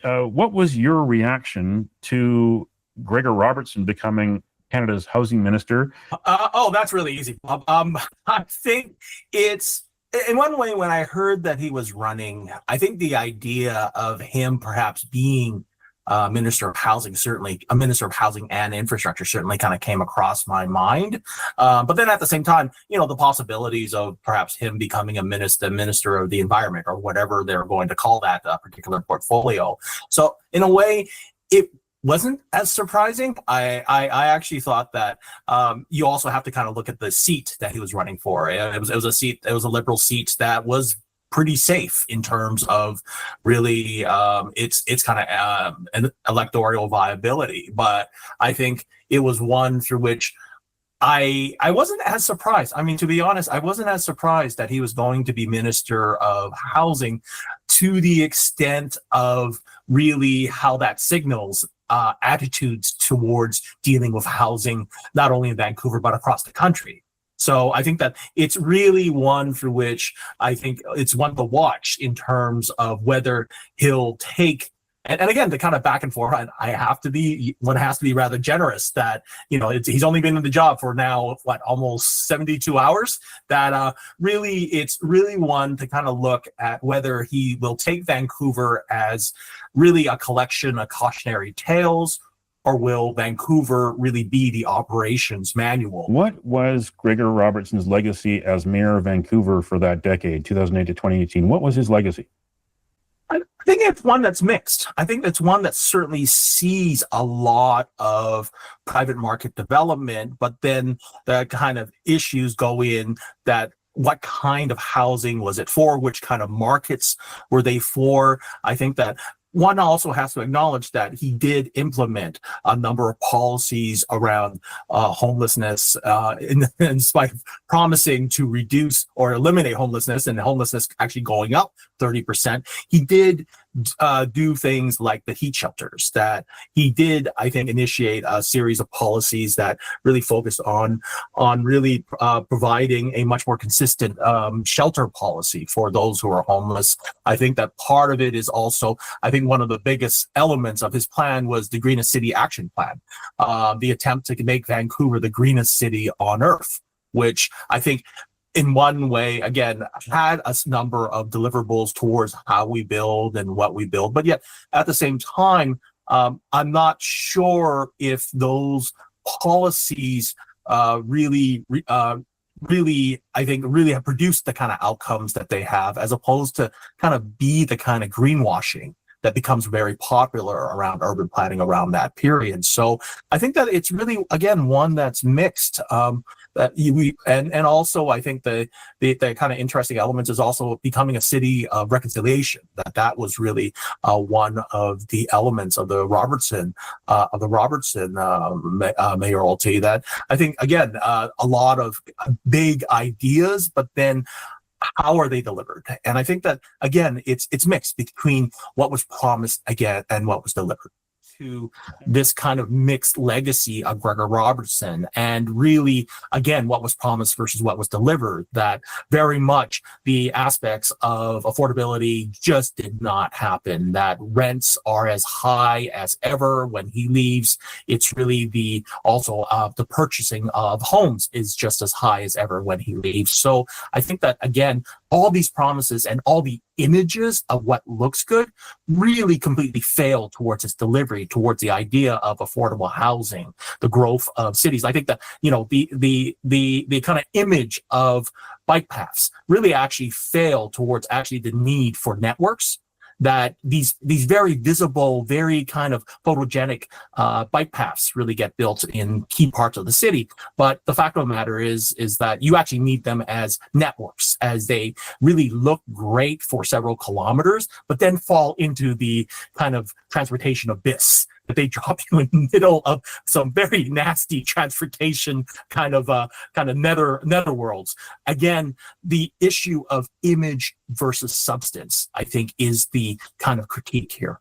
what was your reaction to Gregor Robertson becoming Canada's housing minister? Oh, that's really easy, Bob. I think it's in one way when I heard that he was running, I think the idea of him perhaps being Minister of Housing, certainly a Minister of Housing and Infrastructure, certainly kind of came across my mind. But then at the same time, the possibilities of perhaps him becoming a minister of the Environment or whatever they're going to call that particular portfolio. So in a way, it wasn't as surprising. I actually thought that you also have to kind of look at the seat that he was running for. It was a Liberal seat that was pretty safe in terms of really its kind of an electoral viability. But I think it was one through which I wasn't as surprised. I mean, to be honest, I wasn't as surprised that he was going to be Minister of Housing, to the extent of really how that signals attitudes towards dealing with housing, not only in Vancouver, but across the country. So I think that it's really one through which I think it's one to watch in terms of whether he'll take, and again, the kind of back and forth, one has to be rather generous that, he's only been in the job for now, almost 72 hours, that it's really one to kind of look at whether he will take Vancouver as really a collection of cautionary tales, or will Vancouver really be the operations manual? What was Gregor Robertson's legacy as mayor of Vancouver for that decade, 2008 to 2018? What was his legacy? I think it's one that's mixed. I think it's one that certainly sees a lot of private market development, but then the kind of issues go in that what kind of housing was it for? Which kind of markets were they for? I think that one also has to acknowledge that he did implement a number of policies around homelessness, in spite of promising to reduce or eliminate homelessness, and homelessness actually going up 30%. He did do things like the heat shelters. That he did, I think, initiate a series of policies that really focused on really providing a much more consistent shelter policy for those who are homeless. I think that part of it is also, I think one of the biggest elements of his plan was the Greenest City Action Plan, the attempt to make Vancouver the greenest city on earth, which I think in one way, again, had a number of deliverables towards how we build and what we build. But yet, at the same time, I'm not sure if those policies really, I think, really have produced the kind of outcomes that they have, as opposed to kind of be the kind of greenwashing that becomes very popular around urban planning around that period. So I think that it's really, again, one that's mixed. And also I think the kind of interesting elements is also becoming a city of reconciliation. That was really one of the elements of the Robertson mayoralty. That I think, again, a lot of big ideas, but then how are they delivered? And I think that, again, it's mixed between what was promised again and what was delivered. To this kind of mixed legacy of Gregor Robertson, and really, again, what was promised versus what was delivered, that very much the aspects of affordability just did not happen, that rents are as high as ever when he leaves. It's really the purchasing of homes is just as high as ever when he leaves. So I think that, again, all these promises and all the images of what looks good really completely fail towards its delivery, towards the idea of affordable housing, the growth of cities. I think that, the kind of image of bike paths really actually fail towards actually the need for networks, that these very visible, very kind of photogenic bike paths really get built in key parts of the city. But the fact of the matter is that you actually need them as networks, as they really look great for several kilometers, but then fall into the kind of transportation abyss, that they drop you in the middle of some very nasty transportation kind of nether worlds. Again, the issue of image versus substance, I think, is the kind of critique here.